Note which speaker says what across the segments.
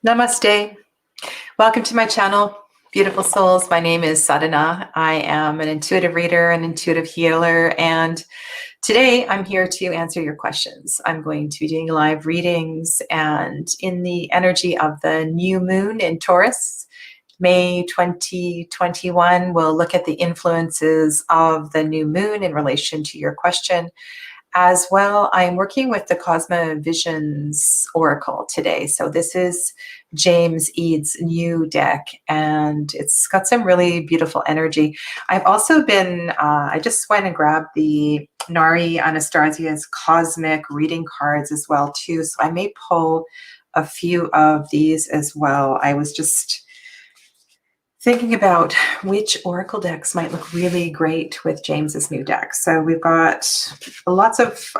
Speaker 1: Namaste. Welcome to my channel, beautiful souls. My name is Sadhana. I am an intuitive reader, an intuitive healer, and today I'm here to answer your questions. I'm going to be doing live readings and in the energy of the new moon in Taurus, May 2021, we'll look at the influences of the new moon in relation to your question. As well, I'm working with the Cosma Visions Oracle today. So this is James Eads' new deck, and it's got some really beautiful energy. I've also been, I just went and grabbed the Nari Anastasia's Cosmic reading cards as well too. So I may pull a few of these as well. I was just thinking about which oracle decks might look really great with James's new deck. So I've got lots of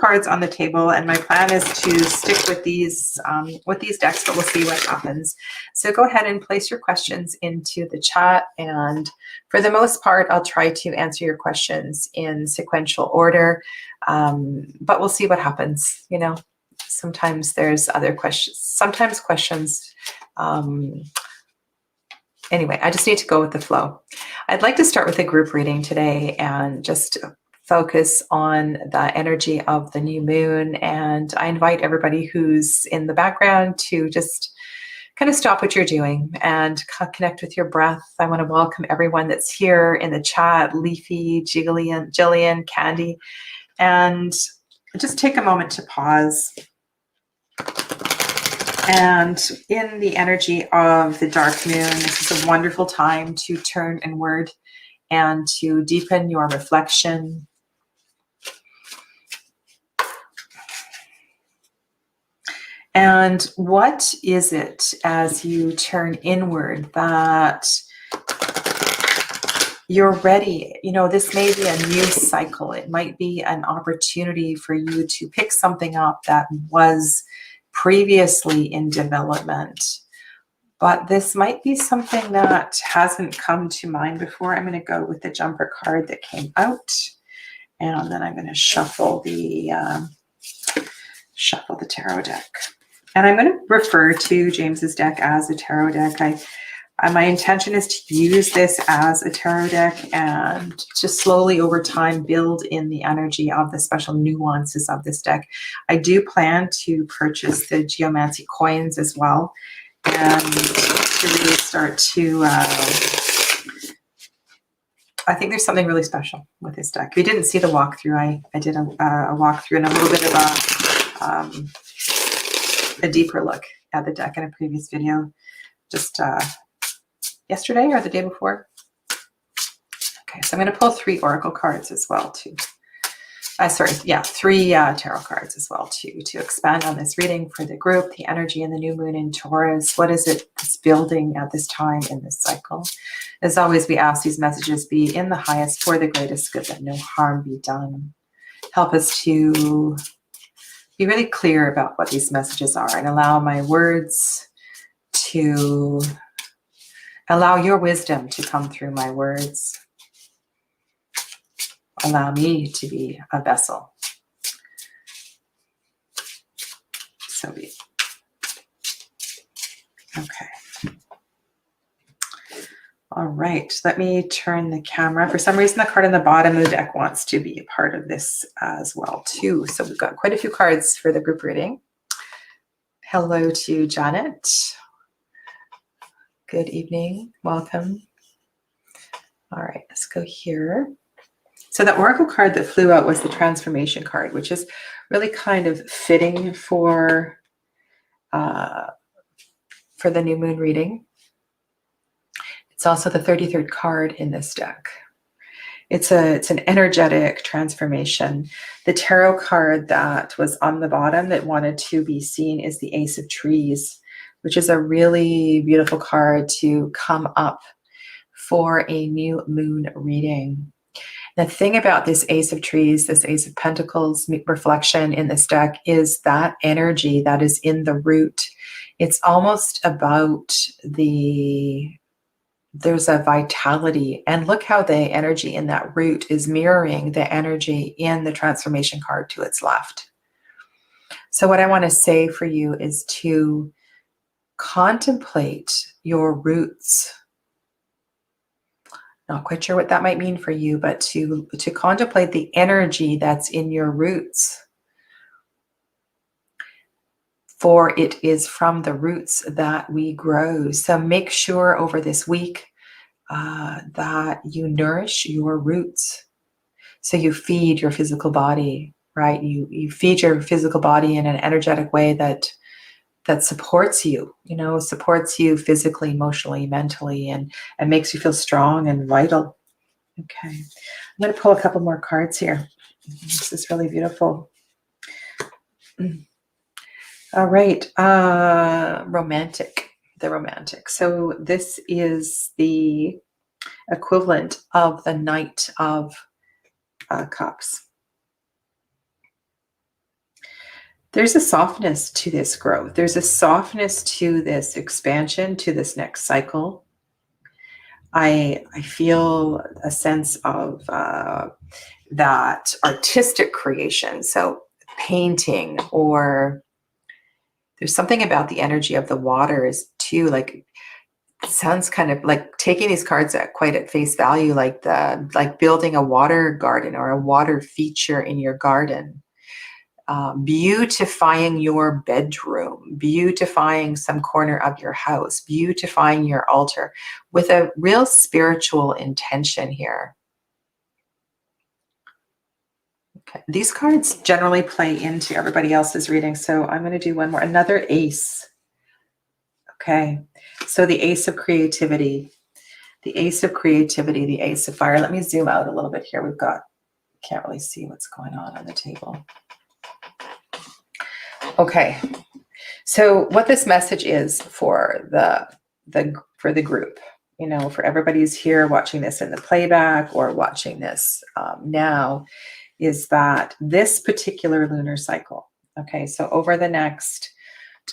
Speaker 1: cards on the table, and my plan is to stick with these decks, but we'll see what happens. So go ahead and place your questions into the chat, and for the most part, I'll try to answer your questions in sequential order, but we'll see what happens. You know, sometimes there's other questions, anyway, I just need to go with the flow. I'd like to start with a group reading today and just focus on the energy of the new moon. And I invite everybody who's in the background to just kind of stop what you're doing and connect with your breath. I want to welcome everyone that's here in the chat, Leafy, Jillian, Candy, and just take a moment to pause. And in the energy of the dark moon, this is a wonderful time to turn inward and to deepen your reflection. And what is it as you turn inward that you're ready? You know, this may be a new cycle. It might be an opportunity for you to pick something up that was previously in development, but this might be something that hasn't come to mind before. I'm going to go with the jumper card that came out, and then I'm going to shuffle the tarot deck. And I'm going to refer to James's deck as a tarot deck. My intention is to use this as a tarot deck and to slowly over time build in the energy of the special nuances of this deck. I do plan to purchase the geomancy coins as well, and to really start to, I think there's something really special with this deck. If you didn't see the walkthrough, I did a walkthrough and a little bit of a deeper look at the deck in a previous video, just yesterday or the day before. Okay, so I'm going to pull 3 oracle cards as well too. 3 tarot cards as well too, to expand on this reading for the group, the energy in the new moon in Taurus. What is it that's building at this time in this cycle? As always, we ask these messages be in the highest for the greatest good, that no harm be done. Help us to be really clear about what these messages are and allow my words to allow your wisdom to come through my words. Allow me to be a vessel. So be it. Okay. All right, let me turn the camera. For some reason, the card on the bottom of the deck wants to be a part of this as well too. So we've got quite a few cards for the group reading. Hello to Janet. Good evening, welcome. All right, let's go here. So the oracle card that flew out was the transformation card, which is really kind of fitting for the new moon reading. It's also the 33rd card in this deck. It's an energetic transformation. The tarot card that was on the bottom that wanted to be seen is the Ace of Trees, which is a really beautiful card to come up for a new moon reading. The thing about this Ace of Trees, this Ace of Pentacles reflection in this deck is that energy that is in the root. It's almost about there's a vitality, and look how the energy in that root is mirroring the energy in the transformation card to its left. So what I want to say for you is to contemplate your roots. Not quite sure what that might mean for you, but to contemplate the energy that's in your roots. For it is from the roots that we grow. So make sure over this week that you nourish your roots. So you feed your physical body, right? You feed your physical body in an energetic way that supports you, supports you physically, emotionally, mentally, and makes you feel strong and vital. Okay. I'm going to pull a couple more cards here. This is really beautiful. All right. The romantic. So this is the equivalent of the Knight of Cups. There's a softness to this growth. There's a softness to this expansion, to this next cycle. I feel a sense of that artistic creation. So painting, or there's something about the energy of the waters too. Like, it sounds kind of like taking these cards at face value, like building a water garden or a water feature in your garden. Beautifying your bedroom, beautifying some corner of your house, beautifying your altar with a real spiritual intention here. Okay. These cards generally play into everybody else's reading, so I'm going to do one more. Another ace. Okay, so the ace of creativity, the ace of creativity, the ace of fire. Let me zoom out a little bit here. Can't really see what's going on the table. Okay, so what this message is for the group, for everybody who's here watching this in the playback or watching this now, is that this particular lunar cycle, okay, so over the next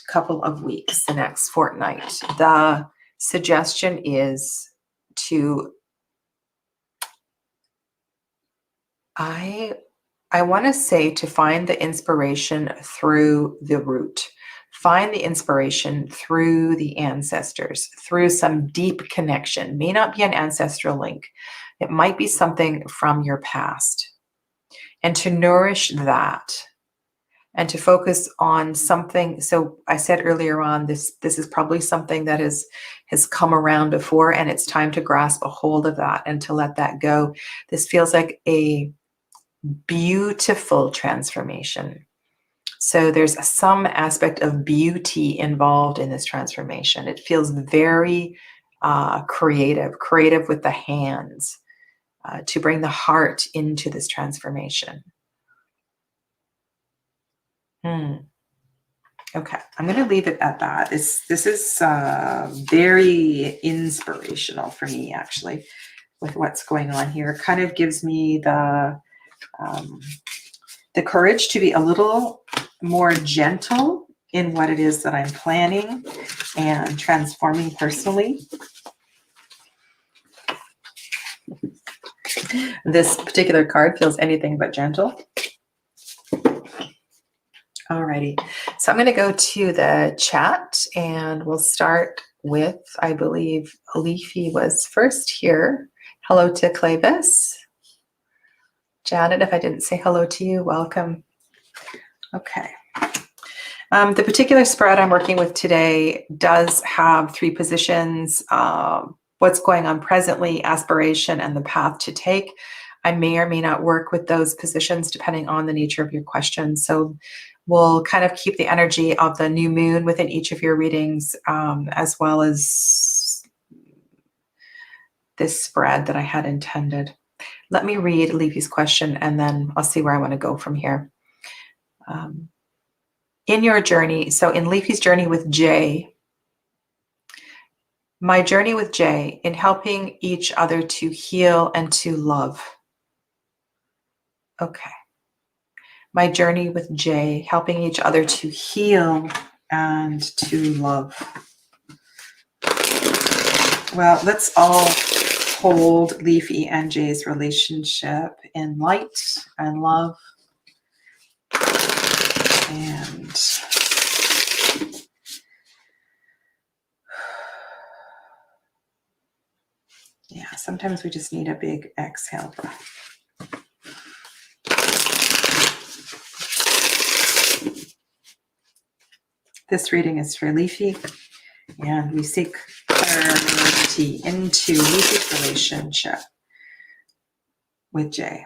Speaker 1: couple of weeks, the next fortnight, the suggestion is to, I want to say, to find the inspiration through the root. Find the inspiration through the ancestors, through some deep connection. May not be an ancestral link. It might be something from your past. And to nourish that and to focus on something. So I said earlier on, this is probably something that has come around before, and it's time to grasp a hold of that and to let that go. This feels like a beautiful transformation. So there's some aspect of beauty involved in this transformation. It feels very creative with the hands, to bring the heart into this transformation. Okay, I'm going to leave it at that. This is very inspirational for me, actually, with what's going on here. It kind of gives me the courage to be a little more gentle in what it is that I'm planning and transforming personally. This particular card feels anything but gentle. Alrighty, so I'm going to go to the chat, and we'll start with, I believe, Leafy was first here. Hello to Clavis. Janet, if I didn't say hello to you, welcome. Okay. The particular spread I'm working with today does have 3 positions. What's going on presently, aspiration, and the path to take. I may or may not work with those positions depending on the nature of your question. So we'll kind of keep the energy of the new moon within each of your readings, as well as this spread that I had intended. Let me read Leafy's question, and then I'll see where I want to go from here. In your journey, so in Leafy's journey with Jay, my journey with Jay in helping each other to heal and to love. Okay. My journey with Jay, helping each other to heal and to love. Well, let's all hold Leafy and Jay's relationship in light and love. And Yeah, sometimes we just need a big exhale breath. This reading is for Leafy, and we seek clarity into Leafy's relationship with Jay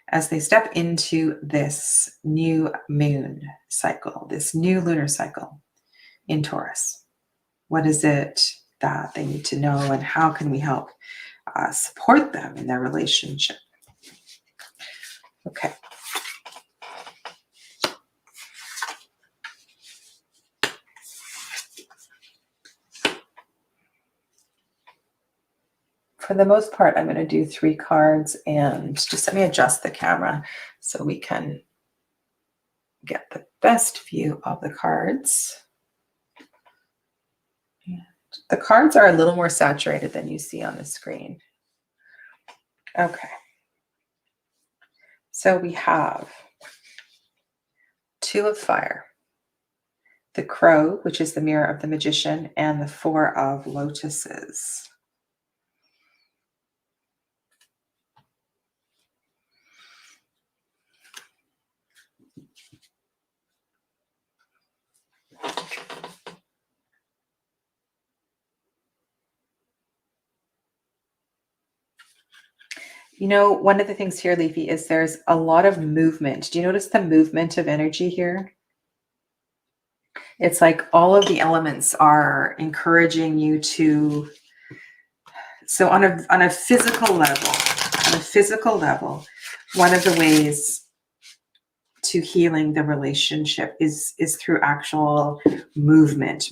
Speaker 1: as they step into this new moon cycle, this new lunar cycle in Taurus. What is it that they need to know, and how can we help support them in their relationship? Okay. For the most part, I'm going to do 3 cards, and just let me adjust the camera so we can get the best view of the cards. And the cards are a little more saturated than you see on the screen. Okay. So we have 2 of fire, the crow, which is the mirror of the magician, and the 4 of lotuses. You know, one of the things here, Leafy, is there's a lot of movement. Do you notice the movement of energy here? It's like all of the elements are encouraging you to, so on a physical level, one of the ways to healing the relationship is through actual movement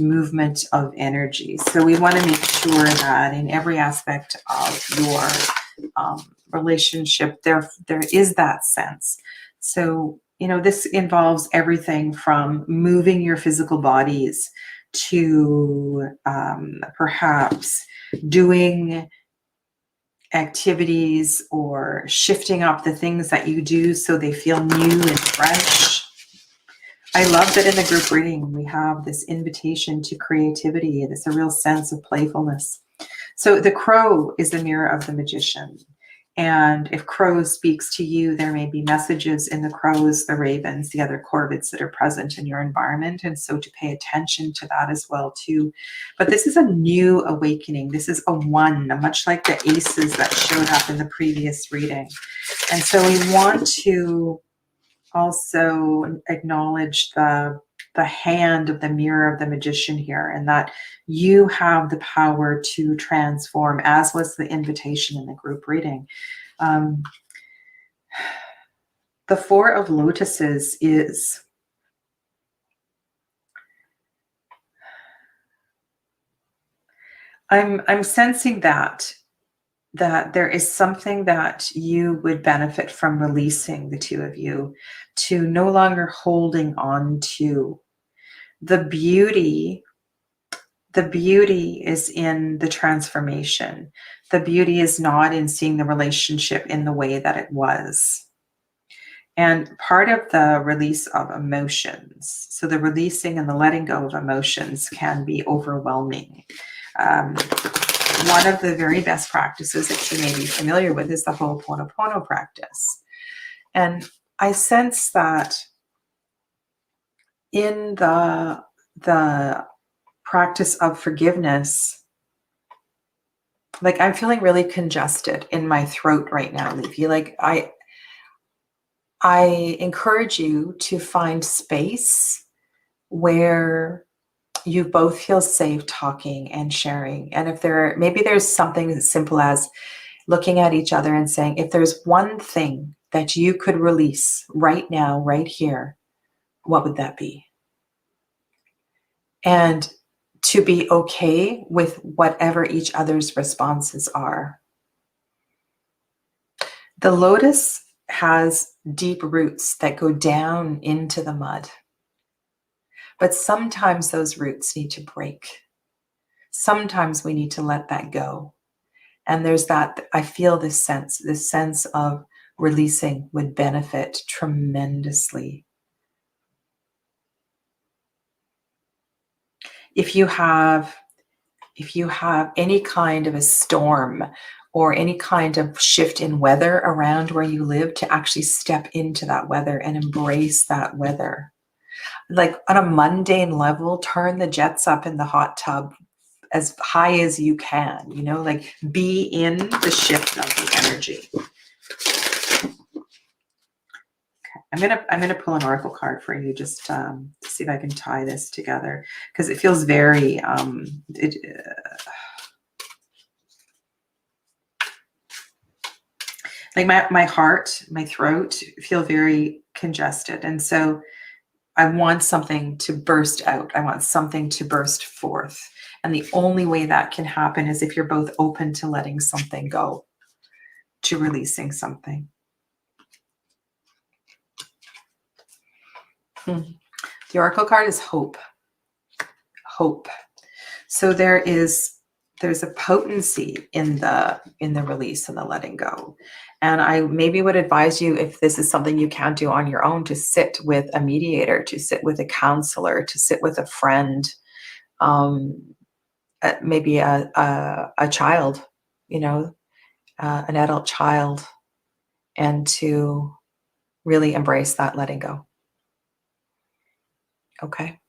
Speaker 1: of energy. So we want to make sure that in every aspect of your relationship, there is that sense. So, you know, this involves everything from moving your physical bodies to perhaps doing activities or shifting up the things that you do so they feel new and fresh. I love that in the group reading we have this invitation to creativity. There's a real sense of playfulness. So the crow is the mirror of the magician. And if crow speaks to you, there may be messages in the crows, the ravens, the other corvids that are present in your environment. And so to pay attention to that as well too. But this is a new awakening. This is a 1, much like the aces that showed up in the previous reading. And so we want to also acknowledge the hand of the mirror of the magician here, and that you have the power to transform, as was the invitation in the group reading. The 4 of lotuses is I'm sensing that there is something that you would benefit from releasing, the 2 of you, to no longer holding on to. The beauty is in the transformation. The beauty is not in seeing the relationship in the way that it was. And part of the release of emotions, so the releasing and the letting go of emotions, can be overwhelming. One of the very best practices that you may be familiar with is the Ho'oponopono practice. And I sense that in the practice of forgiveness, like I'm feeling really congested in my throat right now, Leafy. Like I encourage you to find space where you both feel safe talking and sharing. And if maybe there's something as simple as looking at each other and saying, if there's one thing that you could release right now, right here, what would that be? And to be okay with whatever each other's responses are. The lotus has deep roots that go down into the mud. But sometimes those roots need to break. Sometimes we need to let that go. And there's that, I feel this sense of releasing would benefit tremendously. If you have if you have any kind of a storm or any kind of shift in weather around where you live, to actually step into that weather and embrace that weather. Like on a mundane level, turn the jets up in the hot tub as high as you can, you know, like be in the shift of the energy. Okay. I'm gonna pull an oracle card for you just to see if I can tie this together, because it feels very like my heart, my throat feel very congested, and so I want something to burst out. I want something to burst forth. And the only way that can happen is if you're both open to letting something go, to releasing something. The oracle card is hope. Hope. So there's a potency in the release and the letting go. And I maybe would advise you, if this is something you can't do on your own, to sit with a mediator, to sit with a counselor, to sit with a friend, maybe a child, you know, an adult child, and to really embrace that letting go. Okay.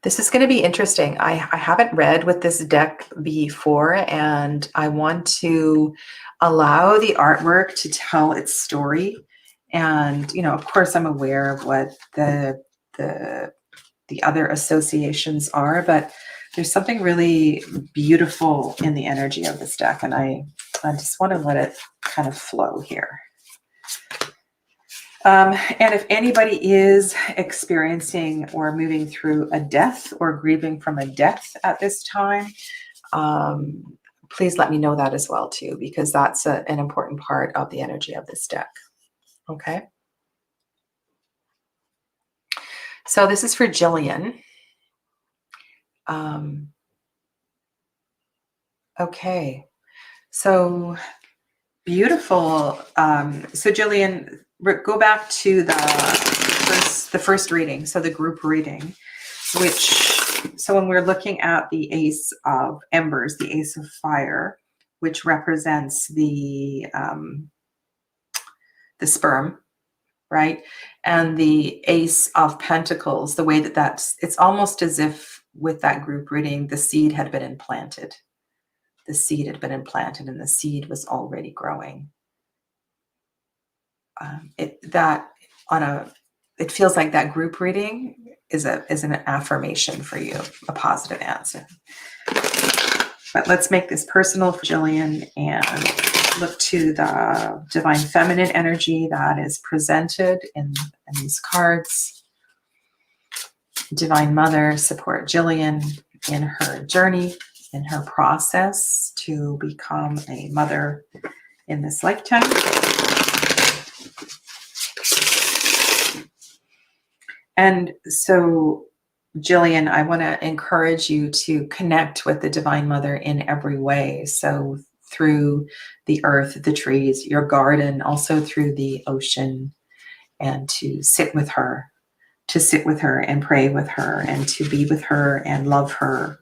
Speaker 1: This is going to be interesting. I haven't read with this deck before, and I want to allow the artwork to tell its story. And, you know, of course, I'm aware of what the other associations are, but there's something really beautiful in the energy of this deck, and I just want to let it kind of flow here. And if anybody is experiencing or moving through a death or grieving from a death at this time, please let me know that as well too, because that's an important part of the energy of this deck. Okay. So this is for Jillian. Okay. So beautiful. So Jillian, go back to the first reading, so the group reading, so when we're looking at the Ace of Embers, the Ace of Fire, which represents the sperm, right? And the Ace of Pentacles, the way it's almost as if with that group reading, the seed had been implanted. The seed had been implanted and the seed was already growing. It feels like that group reading is an affirmation for you, a positive answer. But let's make this personal for Jillian and look to the divine feminine energy that is presented in these cards. Divine Mother, support Jillian in her journey, in her process to become a mother in this lifetime. And so, Jillian, I want to encourage you to connect with the Divine Mother in every way. So through the earth, the trees, your garden, also through the ocean, and to sit with her and pray with her and to be with her and love her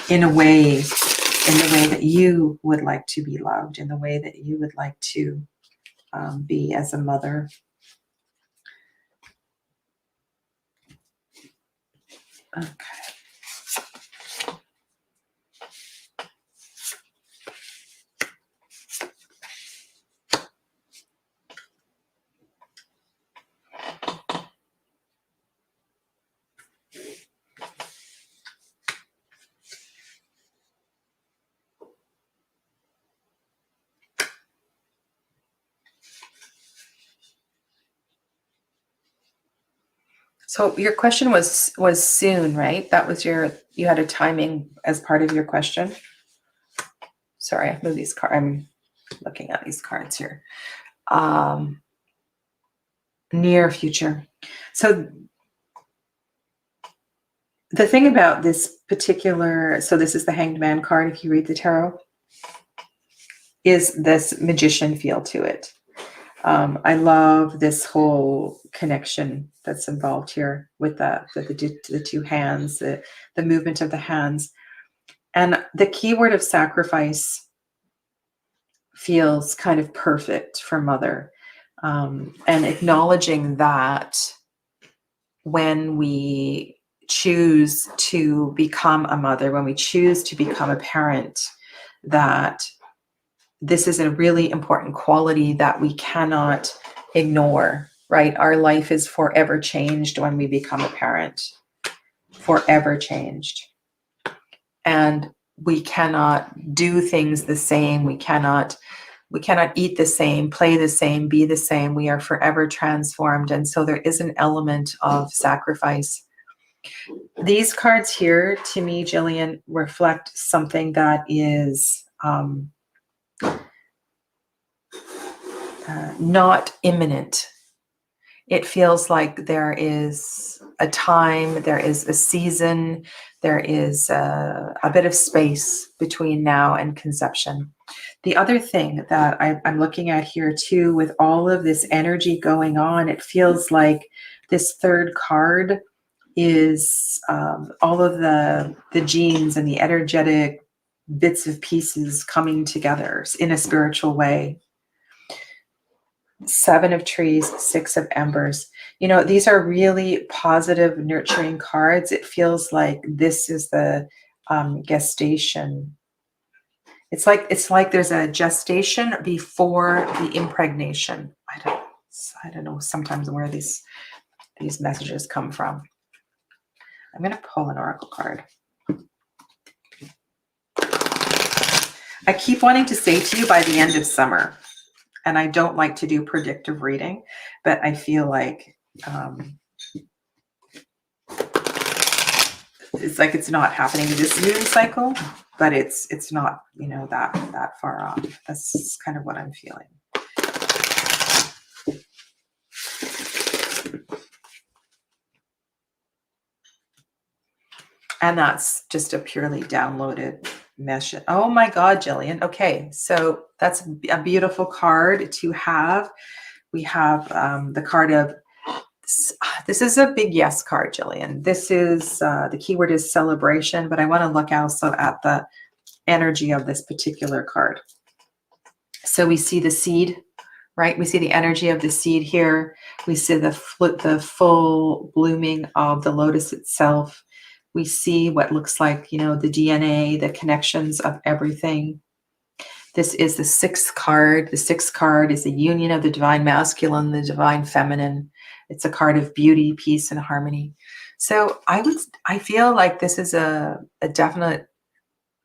Speaker 1: in the way that you would like to be loved, in the way that you would like to be as a mother. Okay. So your question was soon, right? That was you had a timing as part of your question. Sorry, I moved these cards. I'm looking at these cards here. Near future. So the thing about this particular, so this is the Hanged Man card, if you read the tarot, is this magician feel to it. I love this whole connection that's involved here with the two hands, the movement of the hands. And the keyword of sacrifice feels kind of perfect for mother. And acknowledging that when we choose to become a mother, when we choose to become a parent, that this is a really important quality that we cannot ignore, right? Our life is forever changed when we become a parent, forever changed. And we cannot do things the same. We cannot eat the same, play the same, be the same. We are forever transformed. And so there is an element of sacrifice. These cards here, to me, Jillian, reflect something that is not imminent. It feels like there is a time, there is a season, there is a bit of space between now and conception. The other thing that I'm looking at here too, with all of this energy going on, it feels like this third card is all of the genes and the energetic bits of pieces coming together in a spiritual way. 7 of trees, 6 of embers. You know, these are really positive, nurturing cards. It feels like this is the gestation. It's like there's a gestation before the impregnation. I don't know sometimes where these messages come from. I'm going to pull an oracle card. I keep wanting to say to you by the end of summer. And I don't like to do predictive reading, but I feel like it's like it's not happening this moon cycle, but it's not, you know, that far off. That's kind of what I'm feeling. And that's just a purely downloaded message. Oh my God, Jillian. Okay, so that's a beautiful card to have. We have the card of, this is a big yes card, Jillian. This is, the keyword is celebration, but I want to look also at the energy of this particular card. So we see the seed, right? We see the energy of the seed here. We see the full blooming of the lotus itself. We see what looks like, you know, the DNA, the connections of everything. This is the 6th card. The 6th card is the union of the divine masculine, the divine feminine. It's a card of beauty, peace, and harmony. So I feel like this is a definite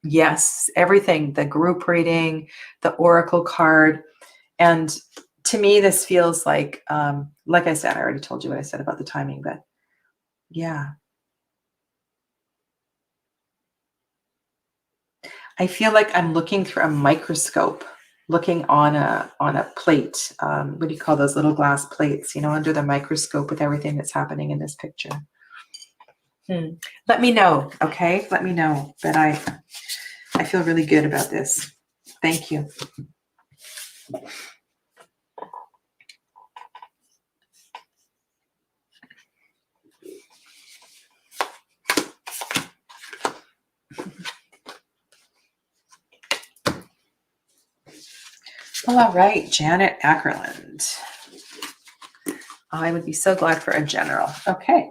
Speaker 1: yes. Everything, the group reading, the oracle card. And to me, this feels like I said, I already told you what I said about the timing, but yeah. I feel like I'm looking through a microscope, looking on a plate. What do you call those little glass plates, you know, under the microscope with everything that's happening in this picture. Let me know, okay? Let me know. But I feel really good about this. Thank you. Well, all right, Janet Ackerland. I would be so glad for a general. Okay,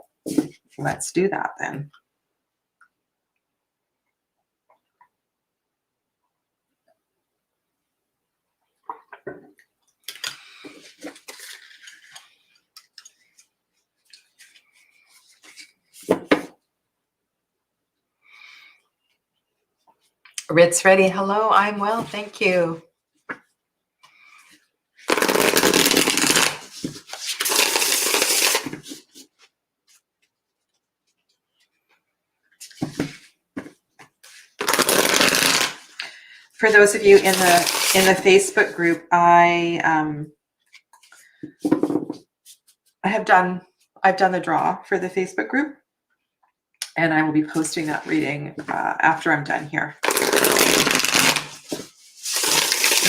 Speaker 1: let's do that then. Ritz ready. Hello, I'm well, thank you. For those of you in the Facebook group, I've done the draw for the Facebook group, and I will be posting that reading after I'm done here.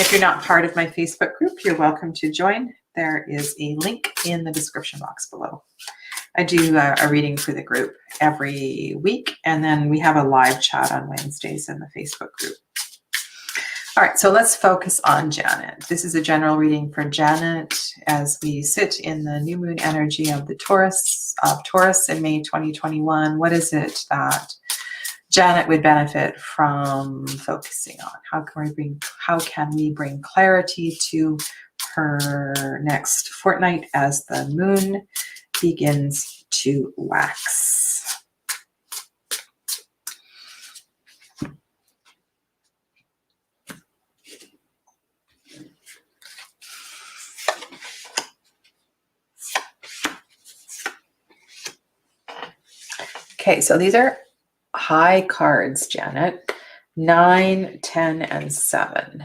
Speaker 1: If you're not part of my Facebook group, you're welcome to join. there is a link in the description box below. I do a reading for the group every week, and then we have a live chat on Wednesdays in the Facebook group. All right, so let's focus on Janet. This is a general reading for Janet as we sit in the new moon energy of the Taurus in May 2021. What is it that Janet would benefit from focusing on? How can we bring clarity to her next fortnight as the moon begins to wax? Okay, so these are high cards, Janet. 9, 10, and 7.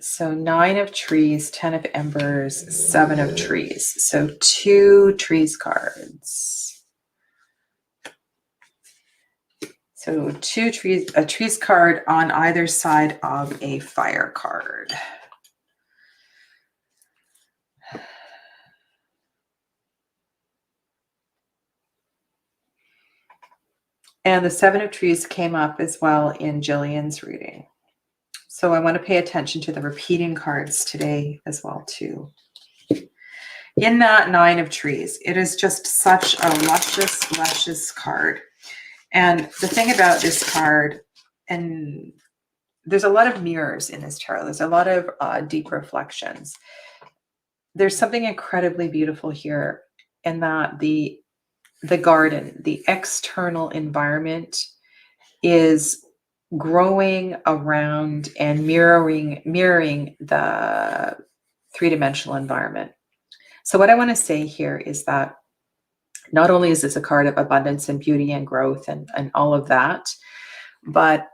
Speaker 1: So 9 of trees, 10 of embers, 7 of trees. So 2 trees cards. So 2 trees, a trees card on either side of a fire card. And the 7 of trees came up as well in Jillian's reading. So I want to pay attention to the repeating cards today as well too. In that 9 of trees, it is just such a luscious card. And the thing about this card, and there's a lot of mirrors in this tarot. There's a lot of deep reflections. There's something incredibly beautiful here in that the garden, the external environment is growing around and mirroring the three-dimensional environment. So what I want to say here is that not only is this a card of abundance and beauty and growth and all of that, but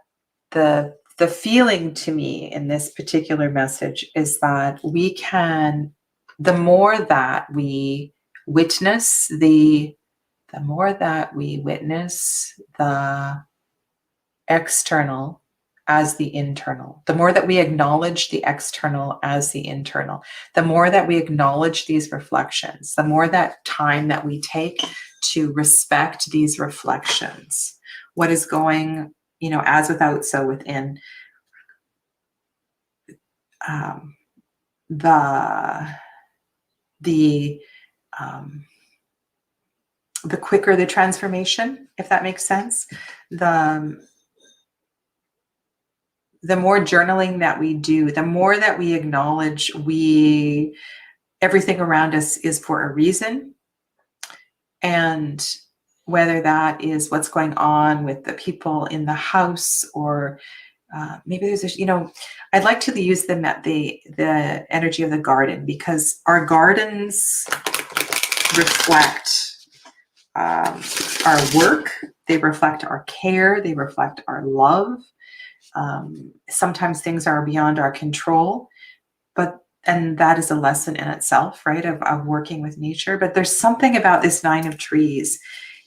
Speaker 1: the feeling to me in this particular message is that we can, the more that we witness the external as the internal, the more that we acknowledge the external as the internal, the more that we acknowledge these reflections, the more that time that we take to respect these reflections, what is going, as without, so within, the quicker the transformation, if that makes sense, the more journaling that we do, the more that we acknowledge everything around us is for a reason. And whether that is what's going on with the people in the house, or maybe there's I'd like to use the energy of the garden, because our gardens reflect our work, they reflect our care, they reflect our love. Sometimes things are beyond our control, and that is a lesson in itself, right, of working with nature. But there's something about this 9 of trees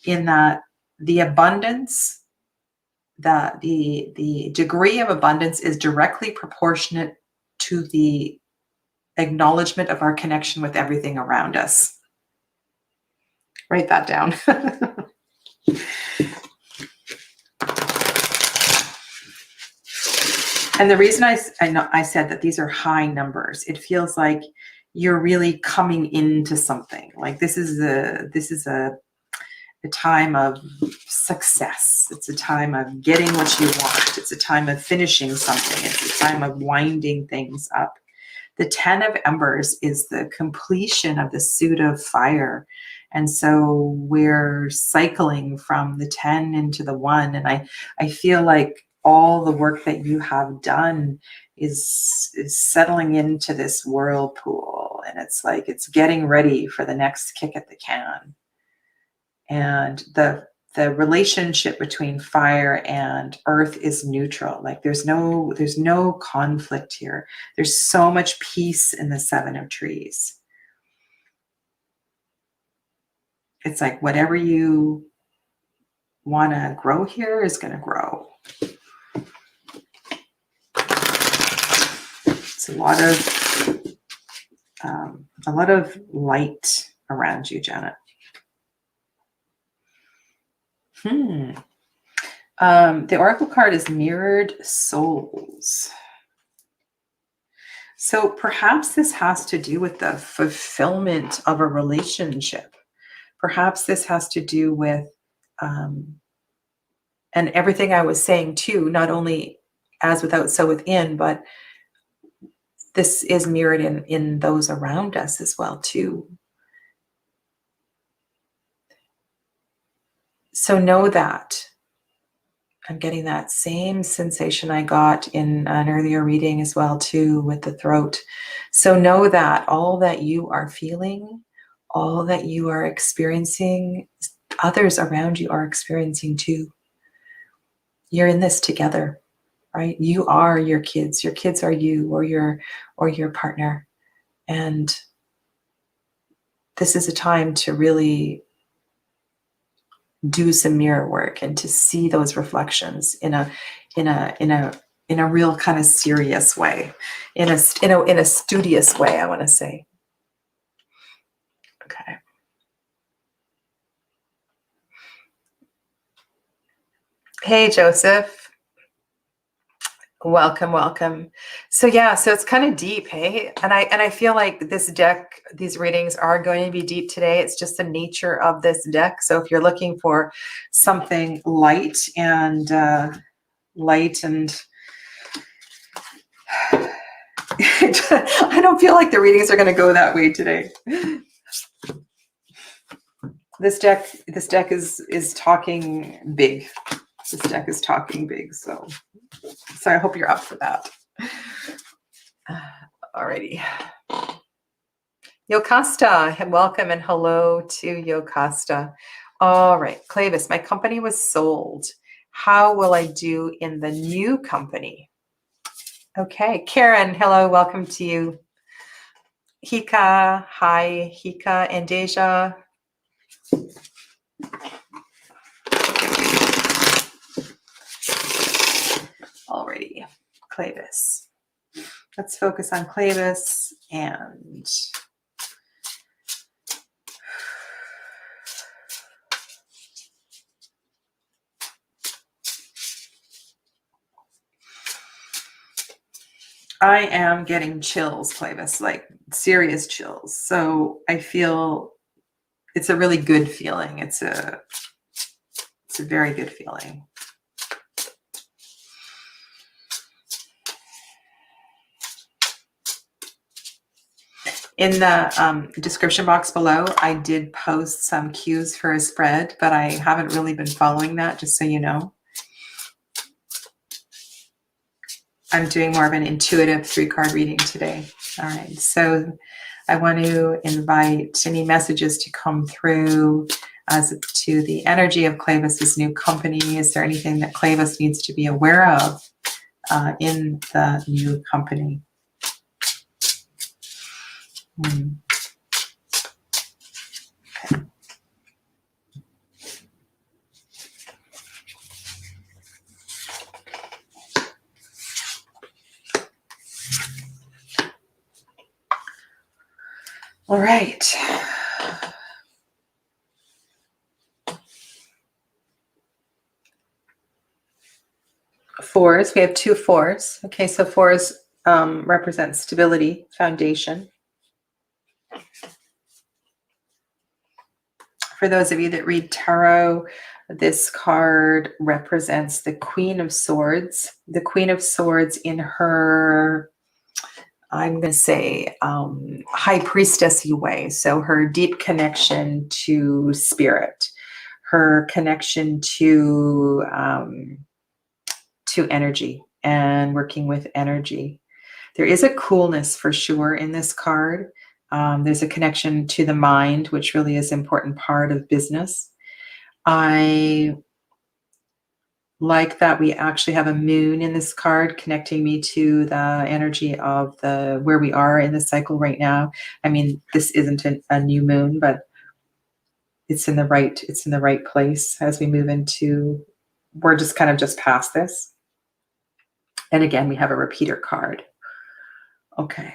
Speaker 1: in that the abundance, the degree of abundance is directly proportionate to the acknowledgement of our connection with everything around us. Write that down. And the reason I said that these are high numbers, it feels like you're really coming into something. Like this is a time of success. It's a time of getting what you want. It's a time of finishing something. It's a time of winding things up. The 10 of embers is the completion of the suit of fire. And so we're cycling from the 10 into the 1. And I feel like all the work that you have done is settling into this whirlpool. And it's like it's getting ready for the next kick at the can. And the relationship between fire and earth is neutral. Like there's no conflict here. There's so much peace in the 7 of trees. It's like whatever you want to grow here is going to grow. It's a lot of a lot of light around you, Janet. The Oracle card is Mirrored Souls. So perhaps this has to do with the fulfillment of a relationship. Perhaps this has to do with, and everything I was saying too, not only as without, so within, but this is mirrored in those around us as well too. So know that. I'm getting that same sensation I got in an earlier reading as well too with the throat. So know that all that you are feeling, all that you are experiencing, others around you are experiencing too. You're in this together, right? You are your kids are you, or your partner. And this is a time to really do some mirror work and to see those reflections in a real kind of serious way, in a studious way, I want to say. Okay. Hey, Joseph. Welcome. So yeah, so it's kind of deep, hey? And I feel like this deck, these readings are going to be deep today. It's just the nature of this deck. So if you're looking for something light and I don't feel like the readings are going to go that way today. This deck is talking big. This deck is talking big, so I hope you're up for that. Alrighty. Yocasta, welcome and hello to Yocasta. All right, Clavis, my company was sold. How will I do in the new company? Okay, Karen, hello, welcome to you. Hika, hi, Hika and Deja. Alrighty, Clavis. Let's focus on Clavis and I am getting chills, Clavis, like serious chills. So I feel it's a really good feeling. It's a very good feeling. In the description box below, I did post some cues for a spread, but I haven't really been following that, just so you know. I'm doing more of an intuitive 3-card reading today. All right, so I want to invite any messages to come through as to the energy of Clavis's new company. Is there anything that Clavis needs to be aware of in the new company? Okay. All right. Fours, we have 2 4s. Okay, so 4s represent stability, foundation. For those of you that read tarot, this card represents the Queen of Swords. The Queen of Swords in her, I'm going to say, high priestessy way. So her deep connection to spirit, her connection to energy and working with energy. There is a coolness for sure in this card. There's a connection to the mind, which really is an important part of business. I like that we actually have a moon in this card connecting me to the energy of where we are in the cycle right now. I mean, this isn't a new moon, but it's in the right place as we move into, we're just kind of just past this. And again, we have a repeater card. Okay.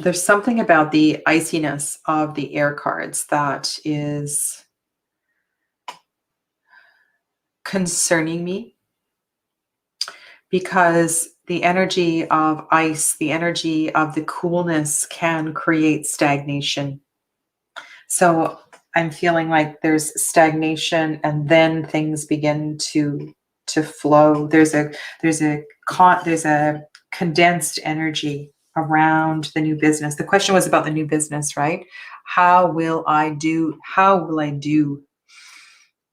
Speaker 1: There's something about the iciness of the air cards that is concerning me, because the energy of ice, the energy of the coolness can create stagnation. So I'm feeling like there's stagnation, and then things begin to flow. There's a condensed energy around the new business. The question was about the new business, right? How will I do? How will I do?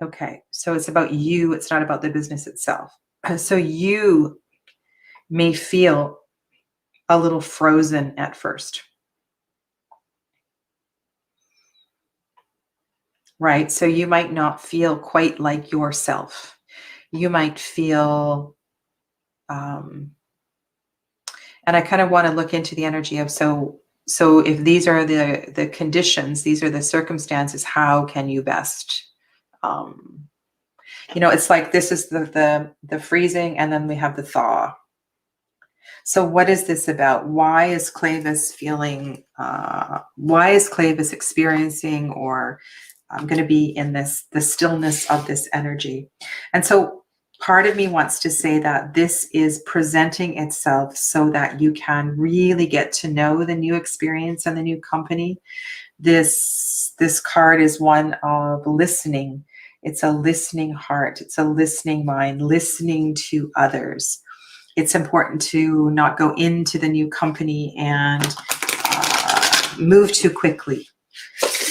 Speaker 1: Okay, so it's about you. It's not about the business itself. So you may feel a little frozen at first, right? So you might not feel quite like yourself. You might feel, and I kind of want to look into the energy of, so if these are the conditions, these are the circumstances, how can you best, it's like this is the freezing, and then we have the thaw. So what is this about? Why is Clavis feeling, why is Clavis experiencing, or I'm going to be in the stillness of this energy? And so part of me wants to say that this is presenting itself so that you can really get to know the new experience and the new company. This card is one of listening. It's a listening heart. It's a listening mind, listening to others. It's important to not go into the new company and move too quickly,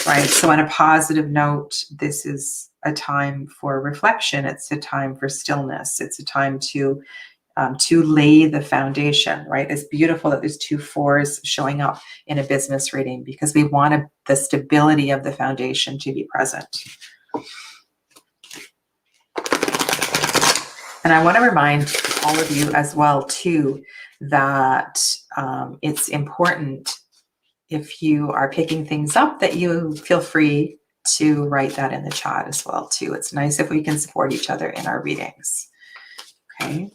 Speaker 1: right? So on a positive note, this is a time for reflection. It's a time for stillness. It's a time to lay the foundation, right? It's beautiful that there's 2 4s showing up in a business reading, because we want the stability of the foundation to be present. And I want to remind all of you as well, too, that it's important, if you are picking things up, that you feel free to write that in the chat as well, too. It's nice if we can support each other in our readings. Okay.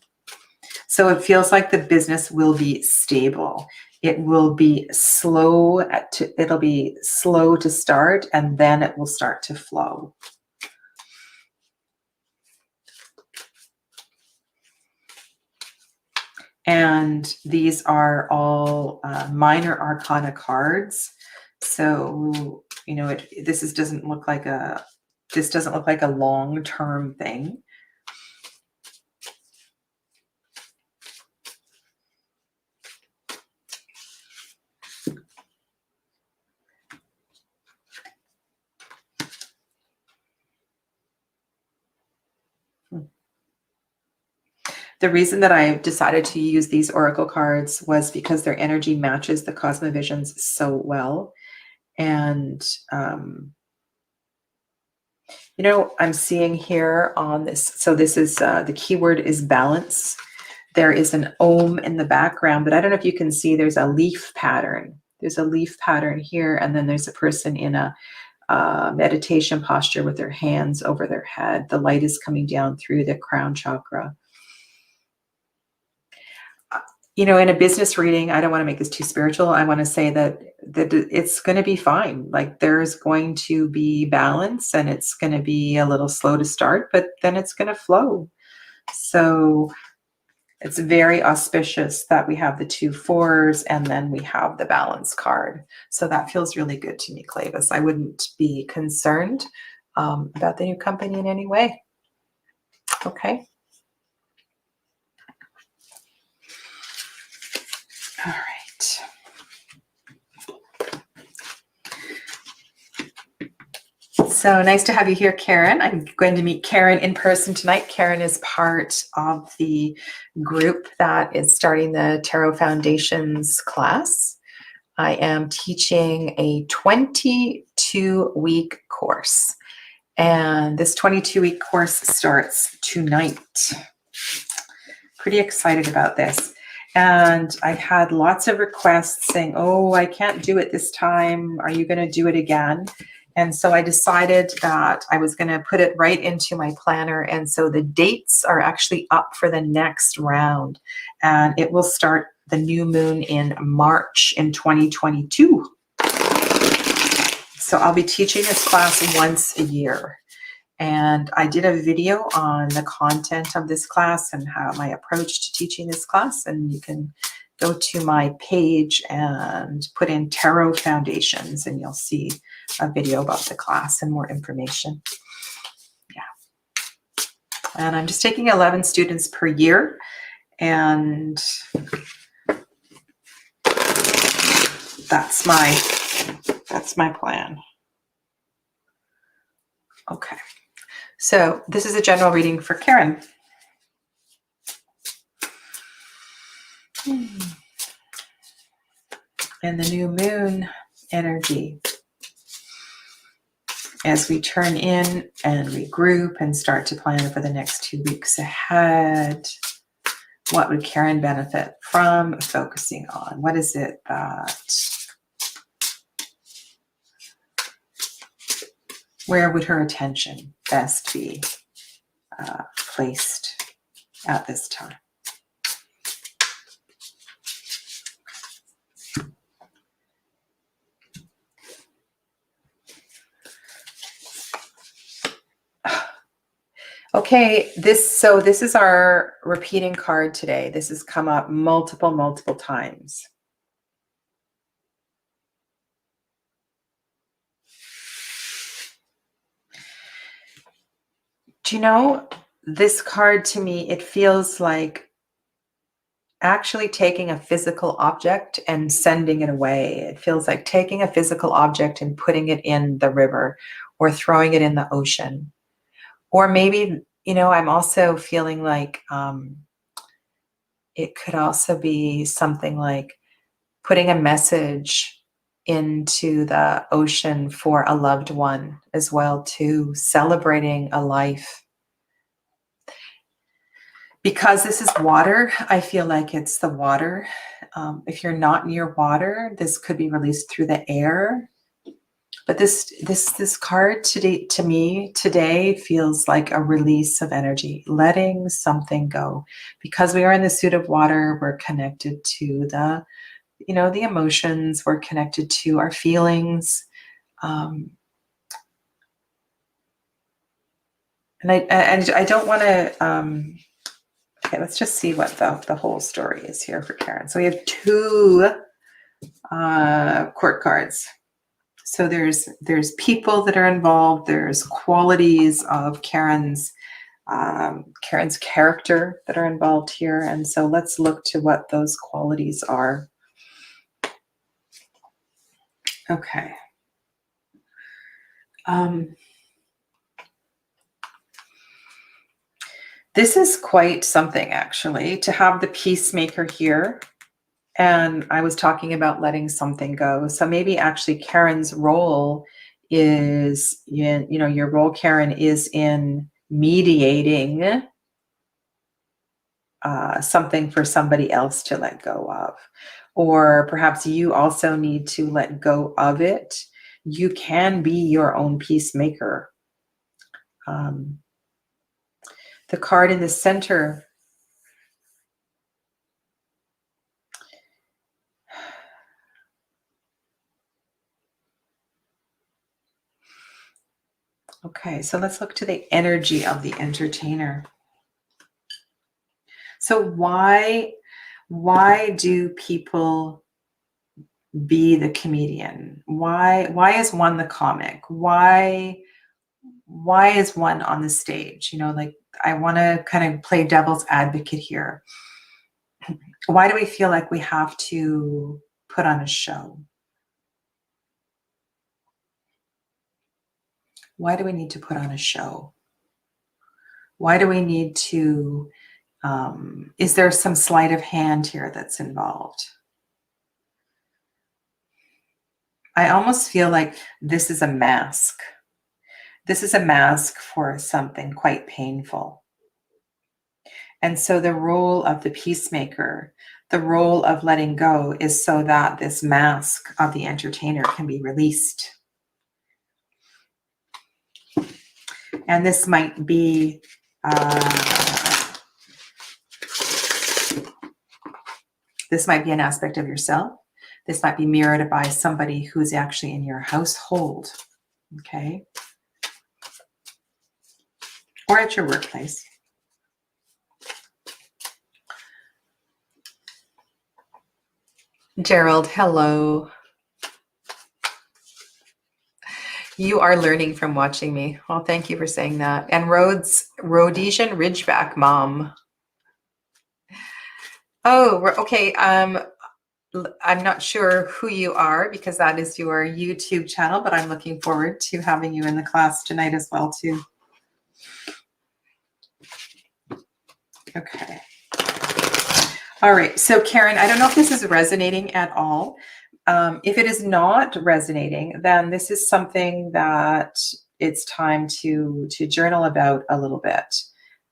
Speaker 1: So it feels like the business will be stable. It will be slow it'll be slow to start, and then it will start to flow. And these are all minor arcana cards. So, this doesn't look like a long-term thing. The reason that I decided to use these oracle cards was because their energy matches the Cosma visions so well. And, I'm seeing here on this, so this is, the keyword is balance. There is an Om in the background, but I don't know if you can see, there's a leaf pattern. There's a leaf pattern here, and then there's a person in a meditation posture with their hands over their head. The light is coming down through the crown chakra. In a business reading, I don't want to make this too spiritual. I want to say that it's going to be fine. Like, there's going to be balance, and it's going to be a little slow to start, but then it's going to flow. So it's very auspicious that we have the 2 4s, and then we have the balance card. So that feels really good to me, Clavis. I wouldn't be concerned about the new company in any way. Okay. All right. So nice to have you here, Karen. I'm going to meet Karen in person tonight. Karen is part of the group that is starting the Tarot Foundations class. I am teaching a 22-week course, and this 22-week course starts tonight. Pretty excited about this. And I had lots of requests saying, oh, I can't do it this time. Are you going to do it again? And so I decided that I was going to put it right into my planner. And so the dates are actually up for the next round. And it will start the new moon in March in 2022. So I'll be teaching this class once a year. And I did a video on the content of this class and how my approach to teaching this class. And you can go to my page and put in Tarot Foundations, and you'll see a video about the class and more information. Yeah. And I'm just taking 11 students per year. And that's my plan. Okay. So this is a general reading for Karen. And the new moon energy as we turn in and regroup and start to plan for the next 2 weeks ahead. What would Karen benefit from focusing on? What is it that, where would her attention best be placed at this time? Okay, this is our repeating card today. This has come up multiple times. Do you know, this card to me, it feels like actually taking a physical object and sending it away. It feels like taking a physical object and putting it in the river or throwing it in the ocean. Or maybe, you know, I'm also feeling like it could also be something like putting a message into the ocean for a loved one as well, too, celebrating a life. Because this is water, I feel like it's the water. If you're not near water, this could be released through the air. But this card today, to me today, feels like a release of energy, letting something go. Because we are in the suit of water, we're connected to the, you know, the emotions. We're connected to our feelings. And I don't want to. Okay, let's just see what the whole story is here for Karen. So we have 2 court cards. So there's people that are involved. There's qualities of Karen's character that are involved here. And so let's look to what those qualities are. Okay. This is quite something, actually, to have the peacemaker here. And I was talking about letting something go. So maybe actually Karen's role is, you know, your role, Karen, is in mediating something for somebody else to let go of. Or perhaps you also need to let go of it. You can be your own peacemaker. The card in the center. Okay, so let's look to the energy of the entertainer. So why do people be the comedian? Why is one the comic? Why is one on the stage? You know, like, I want to kind of play devil's advocate here. Why do we feel like we have to put on a show? Why do we need to put on a show? Why do we need to, is there some sleight of hand here that's involved? I almost feel like this is a mask. This is a mask for something quite painful. And so the role of the peacemaker, the role of letting go, is so that this mask of the entertainer can be released. And this might be This might be an aspect of yourself. This might be mirrored by somebody who's actually in your household, okay? Or at your workplace. Gerald, hello. You are learning from watching me. Well, thank you for saying that. And Rhodesian Ridgeback Mom. Oh, okay. I'm not sure who you are because that is your YouTube channel, but I'm looking forward to having you in the class tonight as well, too. Okay. All right. So, Karen, I don't know if this is resonating at all. If it is not resonating, then this is something that it's time to journal about a little bit.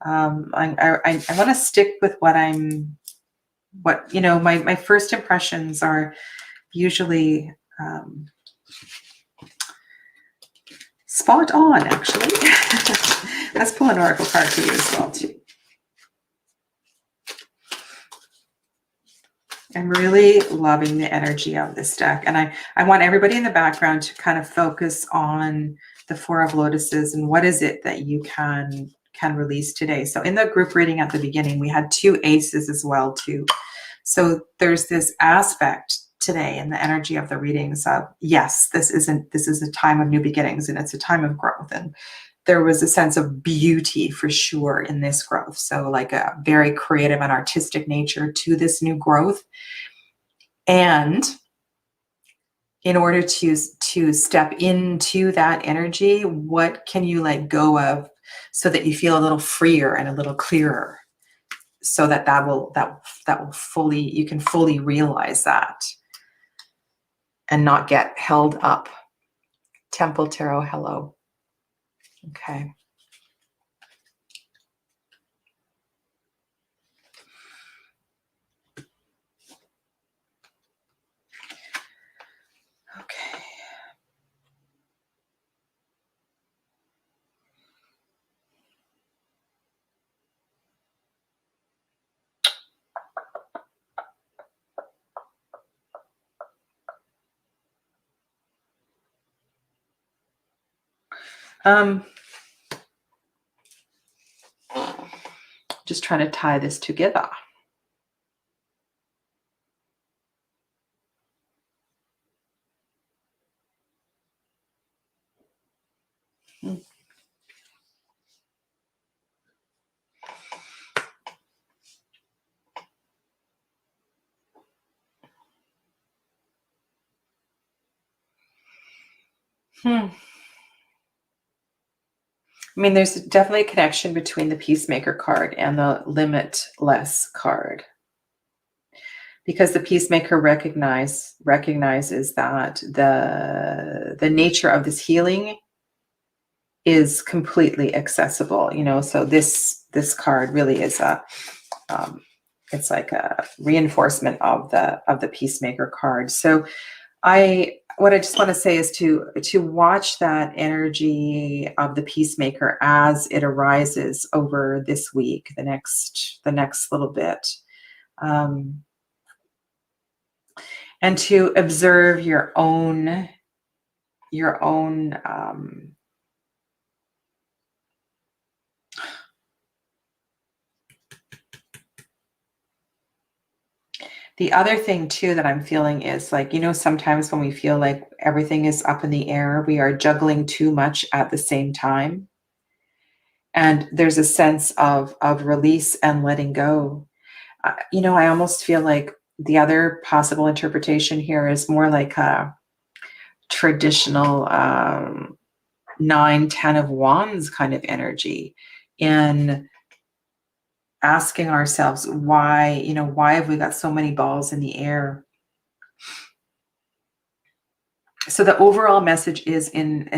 Speaker 1: I want to stick with my first impressions are usually spot on, actually. Let's pull an oracle card for you as well, too. I'm really loving the energy of this deck. And I want everybody in the background to kind of focus on the Four of Lotuses and what is it that you can release today. So in the group reading at the beginning, we had 2 aces as well, too. So there's this aspect today in the energy of the readings of, yes, this is a time of new beginnings and it's a time of growth. And there was a sense of beauty for sure in this growth. So like a very creative and artistic nature to this new growth. And in order to step into that energy, what can you let go of so that you feel a little freer and a little clearer, so that will fully, you can fully realize that and not get held up. Temple Tarot, hello. Okay. Okay. Just trying to tie this together. I mean, there's definitely a connection between the Peacemaker card and the Limitless card. Because the Peacemaker recognizes that the nature of this healing is completely accessible, so this card really is it's like a reinforcement of the Peacemaker card. So what I just want to say is to watch that energy of the Peacemaker as it arises over this week, the next little bit, and to observe your own the other thing too that I'm feeling is like, sometimes when we feel like everything is up in the air, we are juggling too much at the same time. And there's a sense of release and letting go. I almost feel like the other possible interpretation here is more like a traditional 9-10 of Wands kind of energy in asking ourselves why have we got so many balls in the air? So the overall message is in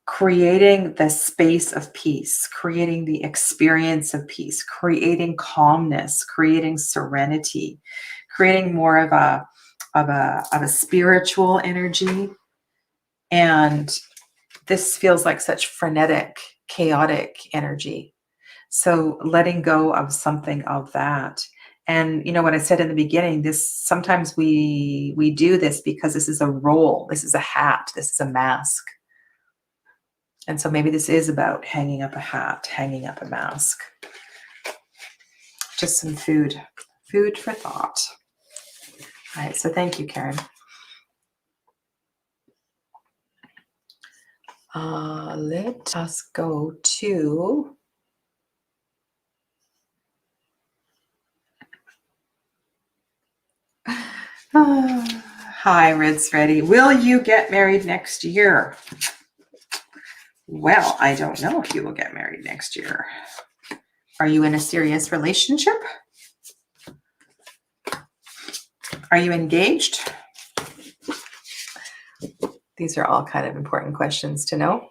Speaker 1: creating the space of peace, creating the experience of peace, creating calmness, creating serenity, creating more of a spiritual energy. And this feels like such frenetic, chaotic energy. So letting go of something of that And you know what I said in the beginning, this sometimes we do this because this is a role, this is a hat, this is a mask. And so maybe this is about hanging up a hat, hanging up a mask. Just some food for thought. All right, so thank you, Karen. Let us go to hi, Red's ready. Will you get married next year? Well, I don't know if you will get married next year. Are you in a serious relationship? Are you engaged? These are all kind of important questions to know.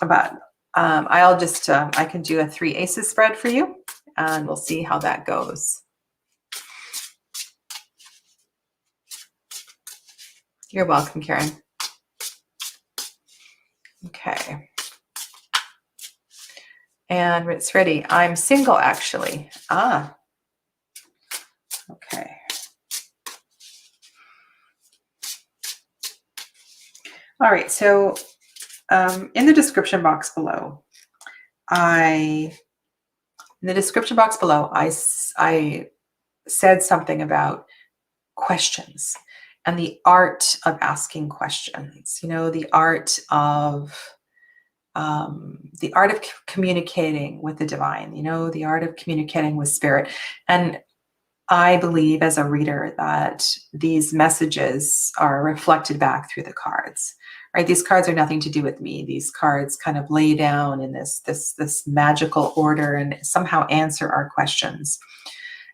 Speaker 1: But I'll just, I can do a 3 aces spread for you, and we'll see how that goes. You're welcome, Karen. Okay. And it's ready. I'm single, actually. Ah. Okay. All right. So in the description box below, I said something about questions and the art of asking questions. You know, the art of communicating with the divine, you know, the art of communicating with spirit. And I believe as a reader that these messages are reflected back through the cards, right? These cards are nothing to do with me. These cards kind of lay down in this magical order and somehow answer our questions.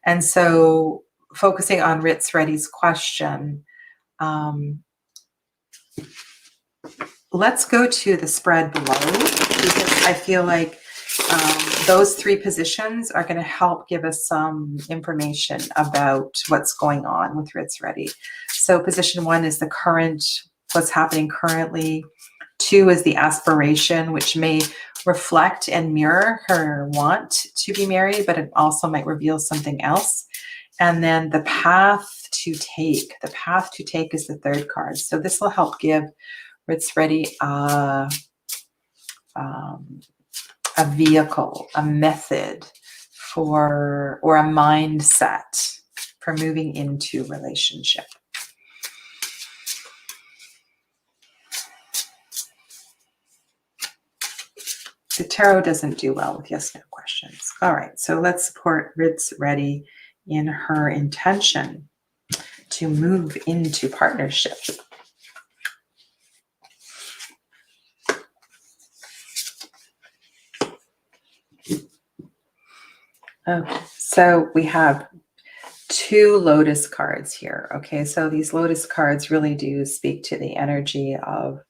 Speaker 1: And so focusing on Ritz Reddy's question, let's go to the spread below, because I feel like those 3 positions are going to help give us some information about what's going on with Ritz Reddy. So position 1 is the current, what's happening currently. 2 is the aspiration, which may reflect and mirror her want to be married, but it also might reveal something else. And then the path to take. The path to take is the 3rd card. So this will help give Ritz Reddy a vehicle, a method for, or a mindset for moving into relationship. The tarot doesn't do well with yes/no questions. All right, so let's support Ritz Reddy in her intention to move into partnership. Okay, so we have 2 Lotus cards here. Okay, so these Lotus cards really do speak to the energy of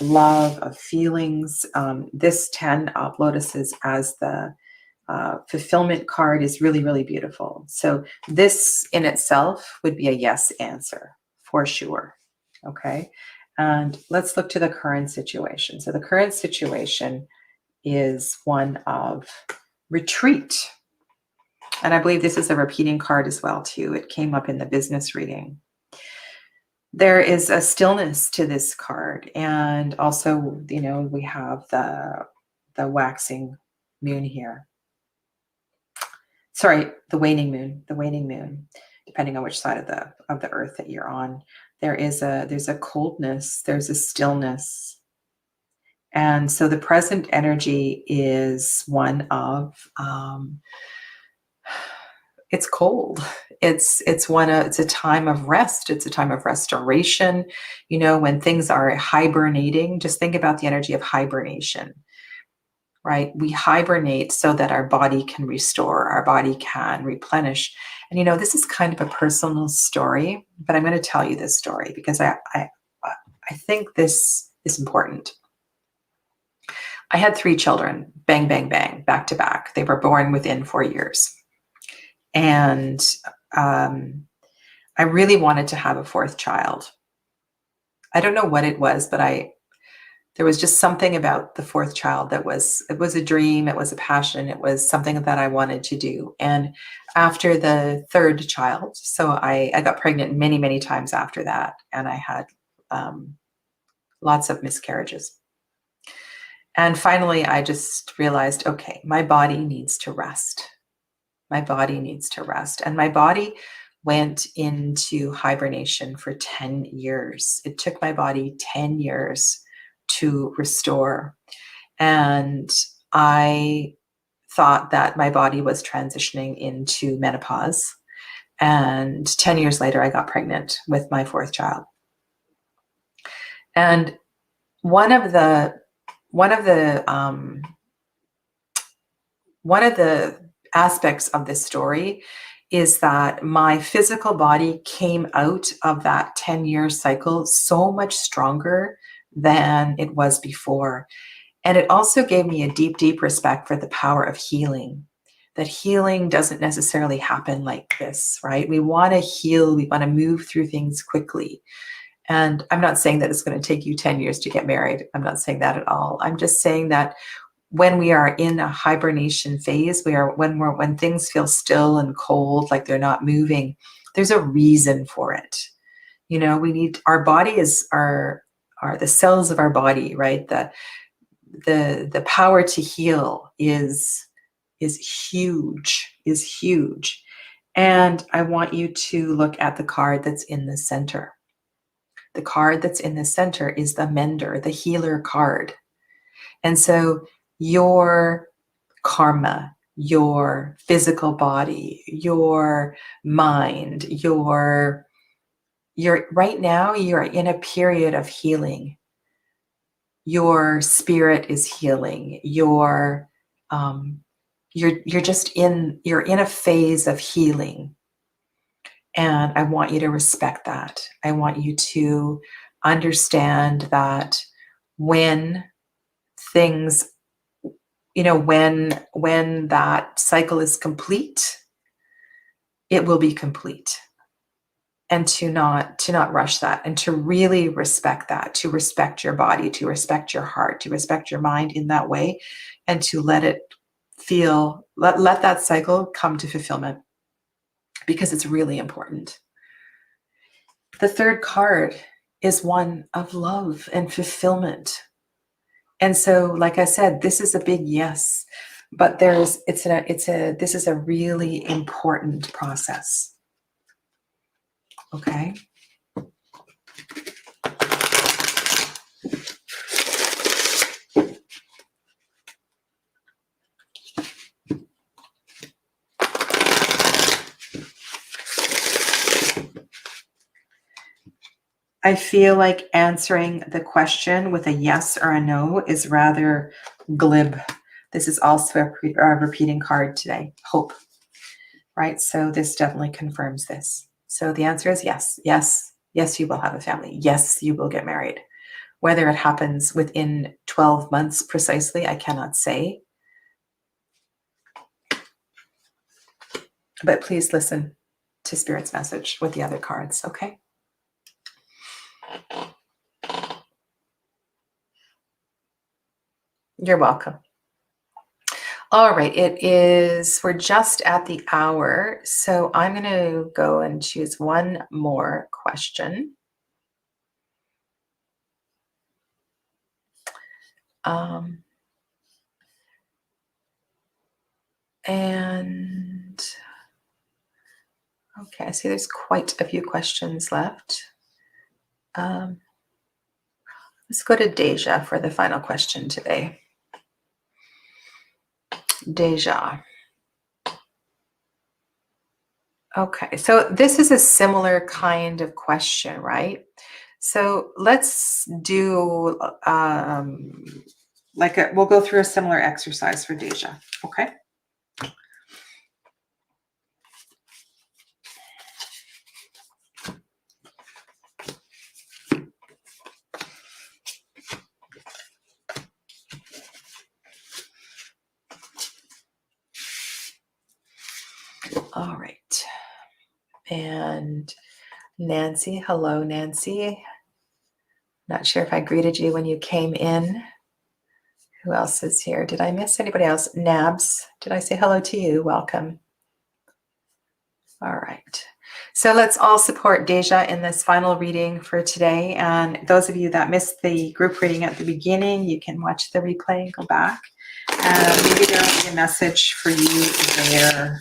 Speaker 1: love, of feelings. This 10 of Lotuses as the fulfillment card is really, really beautiful. So this in itself would be a yes answer for sure. Okay, and let's look to the current situation. So the current situation is one of retreat. And I believe this is a repeating card as well, too. It came up in the business reading. There is a stillness to this card. And also, you know, we have the waxing moon here. Sorry, the waning moon, depending on which side of the earth that you're on. There's a coldness, there's a stillness. And so the present energy is one of it's cold. It's a time of rest. It's a time of restoration. You know, when things are hibernating, just think about the energy of hibernation, right? We hibernate so that our body can restore, our body can replenish. And, you know, this is kind of a personal story, but I'm going to tell you this story because I think this is important. I had 3 children, bang, bang, bang, back to back. They were born within 4 years. And I really wanted to have a 4th child. I don't know what it was, but there was just something about the fourth child it was a dream, it was a passion, it was something that I wanted to do. And after the third child, so I got pregnant many, many times after that, and I had lots of miscarriages. And finally, I just realized, okay, my body needs to rest. My body needs to rest. And my body went into hibernation for 10 years. It took my body 10 years to restore. And I thought that my body was transitioning into menopause. And 10 years later, I got pregnant with my fourth child. And one of the aspects of this story is that my physical body came out of that 10-year cycle so much stronger than it was before. And it also gave me a deep, deep respect for the power of healing. That healing doesn't necessarily happen like this, right? We want to heal, we want to move through things quickly. And I'm not saying that it's going to take you 10 years to get married. I'm not saying that at all. I'm just saying that when we are in a hibernation phase, when things feel still and cold, like they're not moving, there's a reason for it. You know, we need, our body are the cells of our body, right? The power to heal is huge. And I want you to look at the card that's in the center. The card that's in the center is the mender, the healer card. And so your karma, your physical body, your mind, you're right now, you're in a period of healing. Your spirit is healing. You're in a phase of healing. And I want you to respect that. I want you to understand that when things, when that cycle is complete, it will be complete. And to not rush that, and to really respect that, to respect your body, to respect your heart, to respect your mind in that way, and to let it let that cycle come to fulfillment, because it's really important. The third card is one of love and fulfillment. And so, like I said, this is a big yes, but this is a really important process. Okay. I feel like answering the question with a yes or a no is rather glib. This is also a repeating card today, hope, right? So this definitely confirms this. So the answer is yes, yes, yes, you will have a family. Yes, you will get married. Whether it happens within 12 months precisely, I cannot say. But please listen to Spirit's message with the other cards, okay? You're welcome. All right, we're just at the hour, so I'm going to go and choose one more question. And okay, I see there's quite a few questions left. Let's go to Deja for the final question today. Deja. Okay, so this is a similar kind of question, right? So let's do we'll go through a similar exercise for Deja, okay? All right. And Nancy, hello, Nancy. Not sure if I greeted you when you came in. Who else is here? Did I miss anybody else? Nabs, did I say hello to you? Welcome. All right. So let's all support Deja in this final reading for today. And those of you that missed the group reading at the beginning, you can watch the replay and go back. And maybe there will be a message for you there.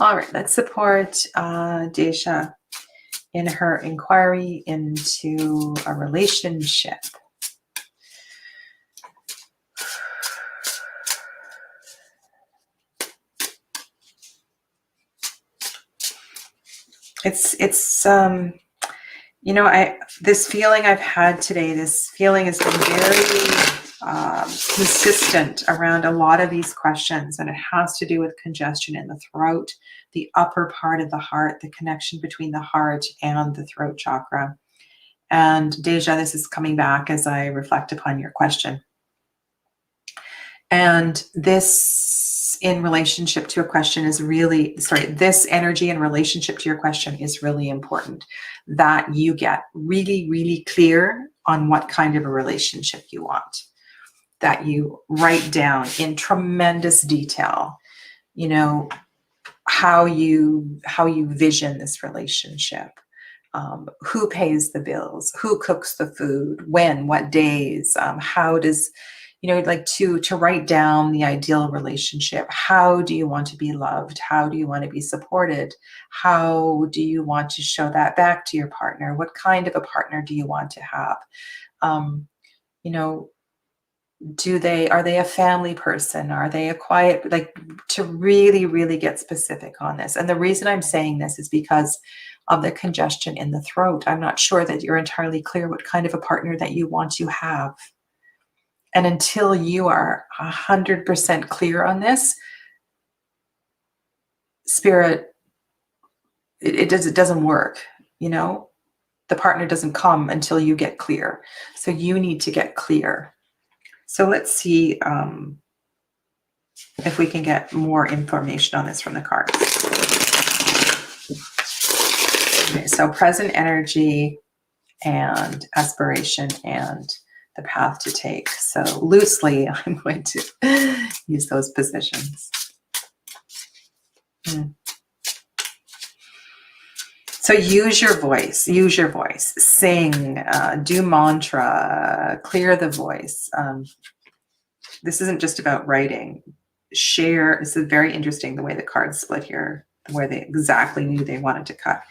Speaker 1: All right, let's support Deja in her inquiry into a relationship. It's this feeling I've had today, this feeling has been very consistent around a lot of these questions, and it has to do with congestion in the throat, the upper part of the heart, the connection between the heart and the throat chakra. And Deja, this is coming back as I reflect upon your question. And this in relationship to a question is really, this energy in relationship to your question is really important, that you get really, really clear on what kind of a relationship you want, that you write down in tremendous detail, how you vision this relationship, who pays the bills, who cooks the food, when, what days, how does, to write down the ideal relationship. How do you want to be loved? How do you want to be supported? How do you want to show that back to your partner? What kind of a partner do you want to have? Are they a family person? Are they a quiet, to really, really get specific on this. And the reason I'm saying this is because of the congestion in the throat. I'm not sure that you're entirely clear what kind of a partner that you want to have. And until you are 100% clear on this, Spirit, it doesn't work, The partner doesn't come until you get clear. So you need to get clear. So let's see if we can get more information on this from the cards. Okay, so present energy and aspiration and the path to take. So loosely, I'm going to use those positions. So use your voice, sing, do mantra, clear the voice. This isn't just about writing. Share. This is very interesting, the way the cards split here, where they exactly knew they wanted to cut.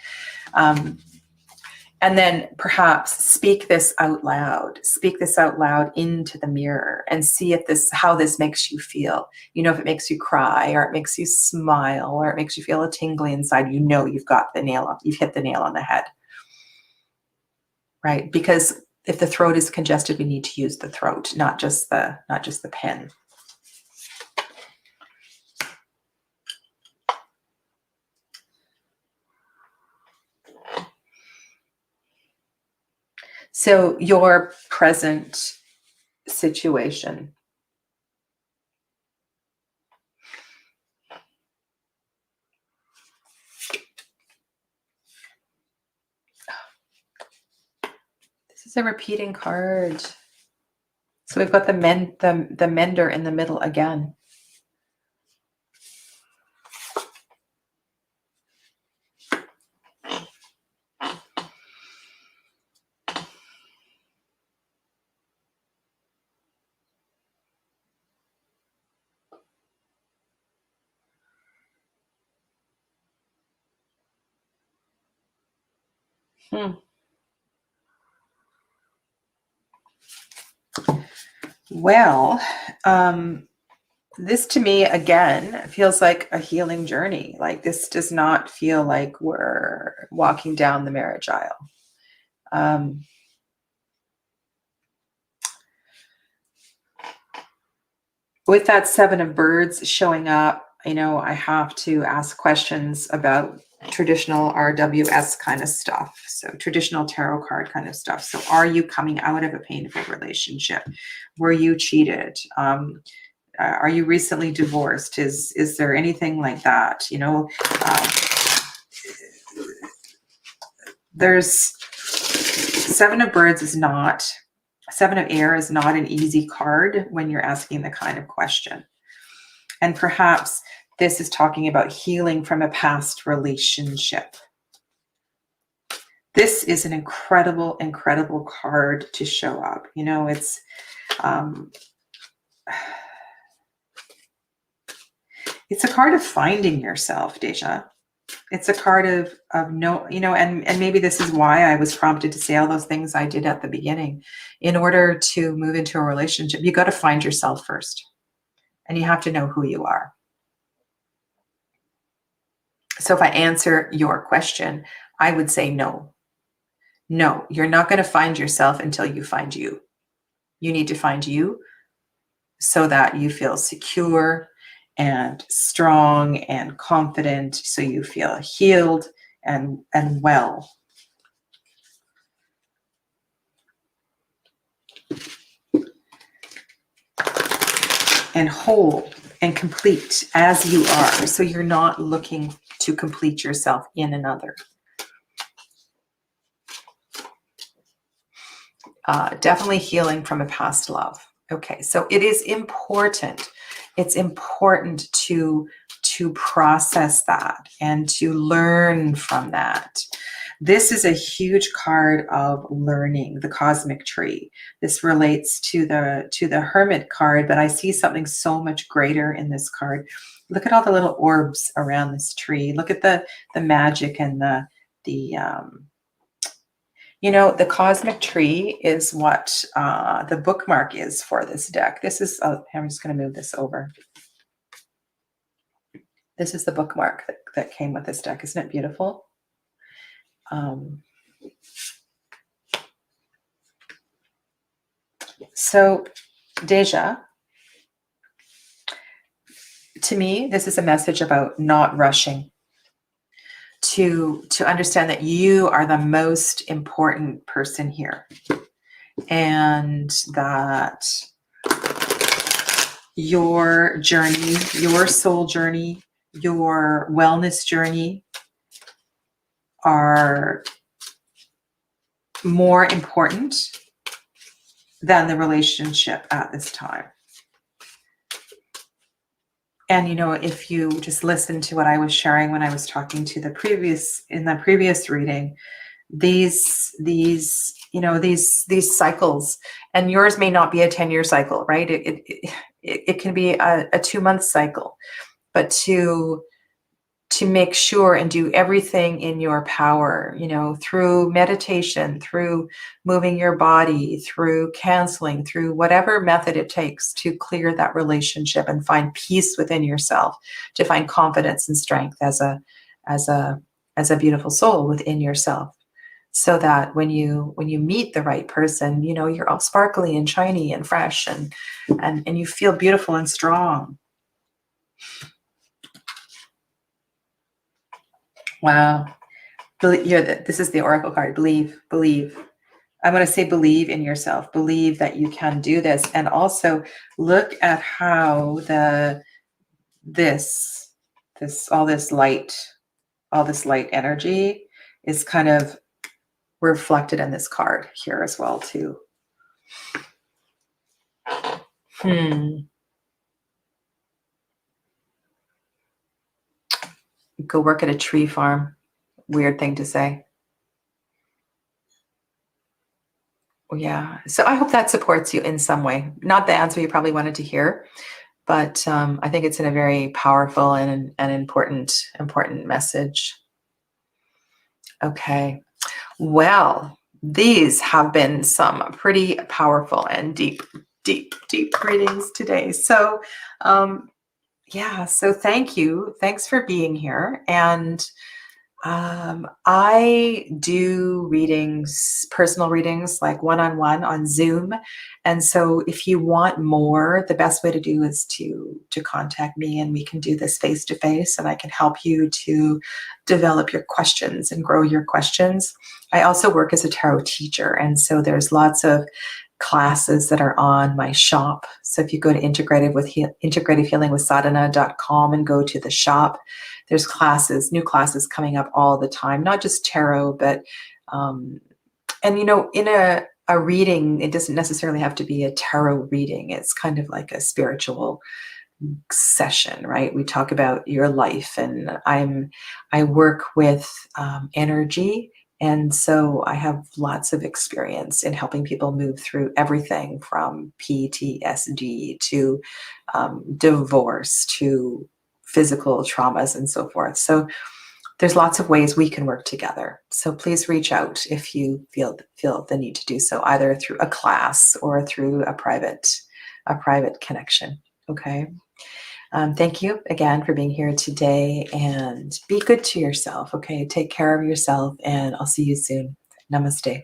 Speaker 1: And then perhaps speak this out loud. Speak this out loud into the mirror and see how this makes you feel. If it makes you cry, or it makes you smile, or it makes you feel a tingling inside, you've got you've hit the nail on the head. Right? Because if the throat is congested, we need to use the throat, not just the pen. So your present situation. This is a repeating card. So we've got the mender in the middle again. Well, this to me, again, feels like a healing journey. Like, this does not feel like we're walking down the marriage aisle. With that 7 of birds showing up, I have to ask questions about traditional RWS kind of stuff. So traditional tarot card kind of stuff. So are you coming out of a painful relationship? Were you cheated? Are you recently divorced? Is there anything like that? You know, there's Seven of Air is not an easy card when you're asking the kind of question. And perhaps this is talking about healing from a past relationship. This is an incredible, incredible card to show up. You know, it's a card of finding yourself, Deja. It's a card of no, you know, and maybe this is why I was prompted to say all those things I did at the beginning. In order to move into a relationship, you got to find yourself first. And you have to know who you are. So if I answer your question, I would say no. No, you're not going to find yourself until you find you. You need to find you so that you feel secure and strong and confident, so you feel healed and well. And whole and complete as you are. So you're not looking to complete yourself in another. Definitely healing from a past love. Okay, so it is important. It's important to process that and to learn from that. This is a huge card of learning, the cosmic tree. This relates to the Hermit card, but I see something so much greater in this card. Look at all the little orbs around this tree. Look at the magic and the you know, the cosmic tree is what the bookmark is for this deck. This is, I'm just going to move this over. This is the bookmark that came with this deck. Isn't it beautiful? So, Deja, to me, this is a message about not rushing. To understand that you are the most important person here, and that your journey, your soul journey, your wellness journey are more important than the relationship at this time. And, you know, if you just listen to what I was sharing when I was talking to in the previous reading, these cycles, and yours may not be a 10-year cycle, right? It can be a 2-month cycle, but to make sure and do everything in your power, you know, through meditation, through moving your body, through canceling, through whatever method it takes to clear that relationship and find peace within yourself, to find confidence and strength as a beautiful soul within yourself, so that when you meet the right person, you know, you're all sparkly and shiny and fresh and you feel beautiful and strong. Wow. This is the Oracle card. Believe. I'm going to say believe in yourself. Believe that you can do this. And also look at how all this light energy is kind of reflected in this card here as well too. Go work at a tree farm. Weird thing to say. Yeah. So I hope that supports you in some way. Not the answer you probably wanted to hear, but I think it's in a very powerful and an important message. Okay. Well, these have been some pretty powerful and deep readings today. So yeah, so thank you. Thanks for being here. And I do readings, personal readings, like one-on-one on Zoom. And so if you want more, the best way to do is to contact me, and we can do this face to face, and I can help you to develop your questions and grow your questions. I also work as a tarot teacher, and so there's lots of classes that are on my shop. So if you go to integrativehealingwithsadhana.com and go to the shop, there's classes, new classes coming up all the time, not just tarot, but and in a reading, it doesn't necessarily have to be a tarot reading. It's kind of like a spiritual session, right? We talk about your life, and I work with energy, and so I have lots of experience in helping people move through everything from PTSD to divorce to physical traumas and so forth. So there's lots of ways we can work together. So please reach out if you feel the need to do so, either through a class or through a private connection. Okay. Thank you again for being here today, and be good to yourself. Okay. Take care of yourself, and I'll see you soon. Namaste.